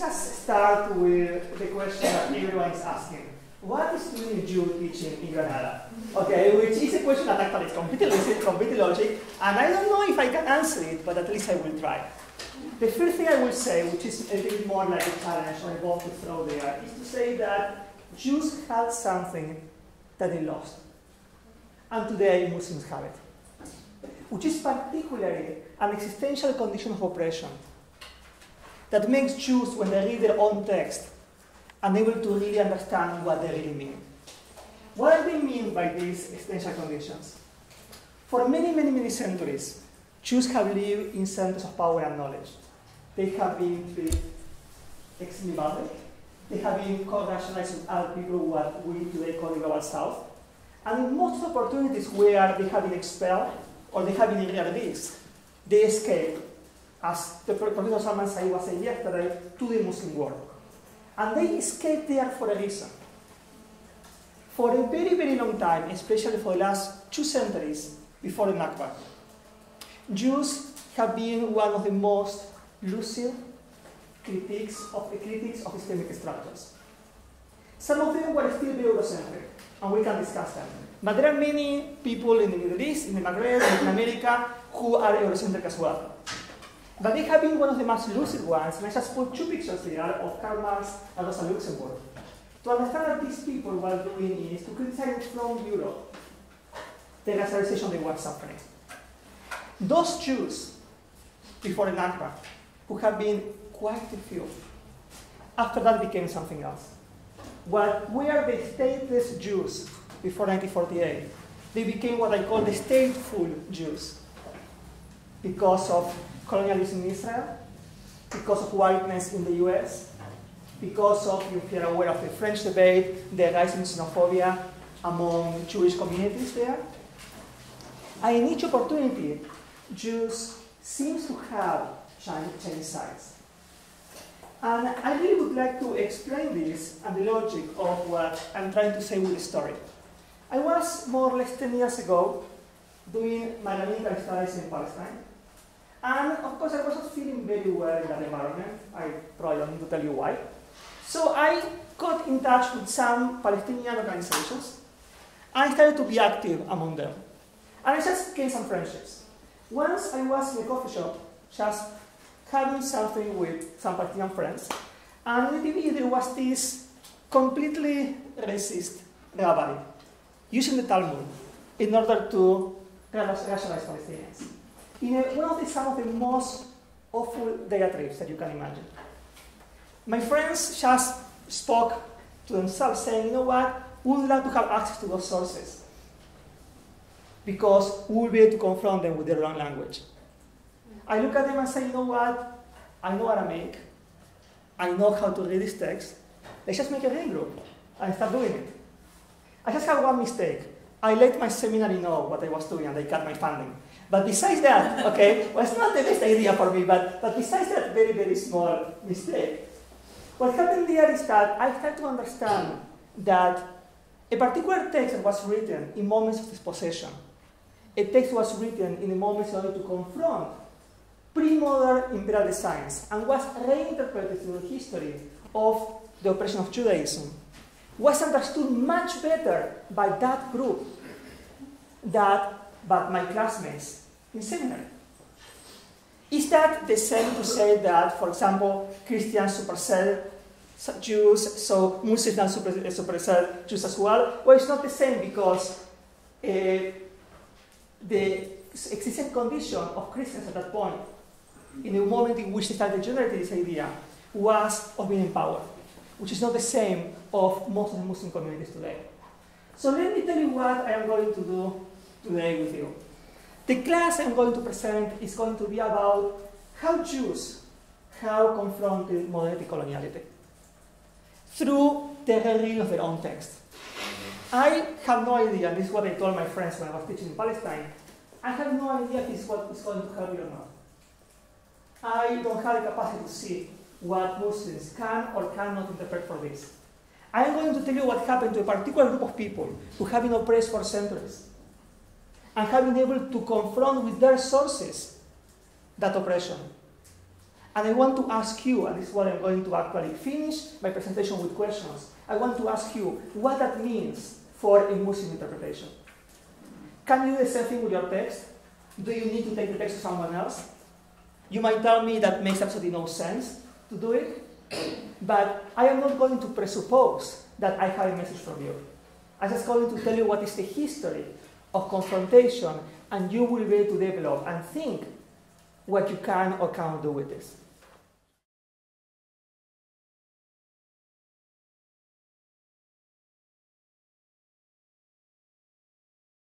just start with the question that everyone is asking. What is doing a Jew teaching in Granada? Okay, which is a question that actually is completely logic, and I don't know if I can answer it, but at least I will try. The first thing I will say, which is a little more like a challenge or a ball to throw there, is to say that Jews had something that they lost. And today Muslims have it. Which is particularly an existential condition of oppression that makes Jews, when they read their own text, unable to really understand what they really mean. What do they mean by these existential conditions? For many, many, many centuries, Jews have lived in centers of power and knowledge. They have been treated extremely badly. They have been co-rationalized with other people, what we today call the Global South. And in most opportunities where they have been expelled or they have been in real risk, they escape, as the Professor Salman Said was saying yesterday, to the Muslim world. And they escape there for a reason. For a very, very long time, especially for the last 2 centuries before the Nakba, Jews have been one of the most lucid critics of Islamic structures. Some of them were still Eurocentric, and we can discuss them. But there are many people in the Middle East, in the Maghreb, in America, who are Eurocentric as well. But they have been one of the most lucid ones, and I just put 2 pictures here of Karl Marx and Rosa Luxemburg. To understand that these people were doing is to criticize from Europe the racialization they were suffering. Those Jews, before the Nakba, who have been quite a few, after that became something else. What were the stateless Jews before 1948? They became what I call the stateful Jews because of colonialism in Israel, because of whiteness in the US, because of, if you're aware of the French debate, the rising xenophobia among Jewish communities there. And in each opportunity, Jews seem to have changed sides. And I really would like to explain this and the logic of what I'm trying to say with the story. I was more or less 10 years ago doing my rabbinical studies in Palestine. And of course, I wasn't feeling very well in that environment. I probably don't need to tell you why. So I got in touch with some Palestinian organizations. I started to be active among them. And I just gained some friendships. Once I was in a coffee shop, just having something with some Palestinian friends, and on the TV there was this completely racist rabbi using the Talmud in order to rationalize Palestinians. In some of the most awful diatribes that you can imagine. My friends just spoke to themselves saying, you know what, we would like to have access to those sources because we will be able to confront them with their own language. I look at them and say, you know what, I know Aramaic, I know how to read this text, let's just make a reading group and start doing it. I just had one mistake. I let my seminary know what I was doing and they cut my funding. But besides that, okay, well, it's not the best idea for me, but besides that very, very small mistake, what happened there is that I started to understand that a particular text that was written in moments of dispossession, a text was written in the moments in order to confront pre-modern imperial designs and was reinterpreted through the history of the oppression of Judaism, was understood much better by that group than by my classmates in seminary. Is that the same to say that, for example, Christians supersede Jews, so Muslims now supersede Jews as well? Well, it's not the same because the existing condition of Christians at that point, in the moment in which they started generating this idea, was of being in power, which is not the same of most of the Muslim communities today. So let me tell you what I am going to do today with you. The class I'm going to present is going to be about how Jews have confronted modernity-coloniality through the rereading of their own text. I have no idea, and this is what I told my friends when I was teaching in Palestine, I have no idea if this is what is going to help you or not. I don't have the capacity to see what Muslims can or cannot interpret for this. I am going to tell you what happened to a particular group of people who have been oppressed for centuries and have been able to confront with their sources that oppression. And I want to ask you, and this is what I'm going to actually finish my presentation with questions. I want to ask you what that means for a Muslim interpretation. Can you do the same thing with your text? Do you need to take the text to someone else? You might tell me that makes absolutely no sense to do it, but I am not going to presuppose that I have a message from you. I'm just going to tell you what is the history of confrontation, and you will be able to develop and think what you can or cannot do with this.